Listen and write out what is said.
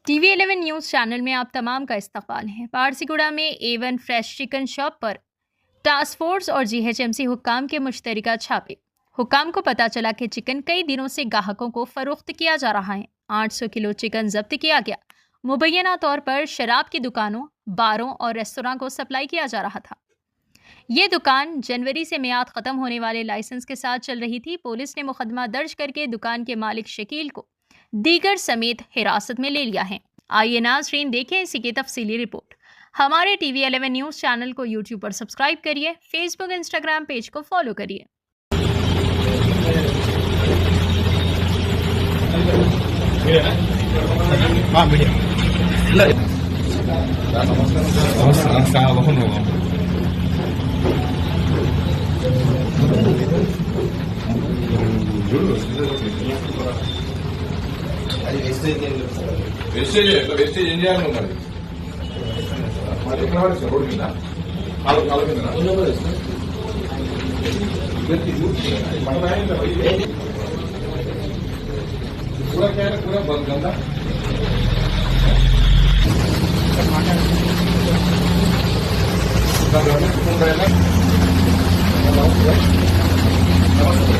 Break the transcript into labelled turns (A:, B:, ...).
A: TV11 news channel में आप तमाम का इस्तकबाल है। पारसीगुड़ा में A1 फ्रेश चिकन शॉप पर टास्क फोर्स और GHMC हुक्काम के मुश्तरका छापे। हुक्काम को पता चला कि चिकन कई दिनों से ग्राहकों को फरोख्त किया जा रहा है। 800 किलो चिकन जब्त किया गया। मुबैना तौर पर शराब की दुकानों, बारों और रेस्तोरां को सप्लाई किया जा रहा था। ये दुकान जनवरी से मियाद खत्म होने वाले लाइसेंस के साथ चल रही थी। पुलिस ने मुकदमा दर्ज करके दुकान के मालिक शकील को दीगर समेत हिरासत में ले लिया है। आइए नाज़रीन देखें इसी की तफसीली रिपोर्ट। हमारे TV11 न्यूज़ चैनल को YouTube पर सब्सक्राइब करिए, फेसबुक इंस्टाग्राम पेज को फॉलो करिए।
B: వెస్టేజ్ ఏం చేయాలి మరి ఎక్కడ పడేస్తారు రోడ్డు మీద కాలు కింద కూడా గందా నమస్తే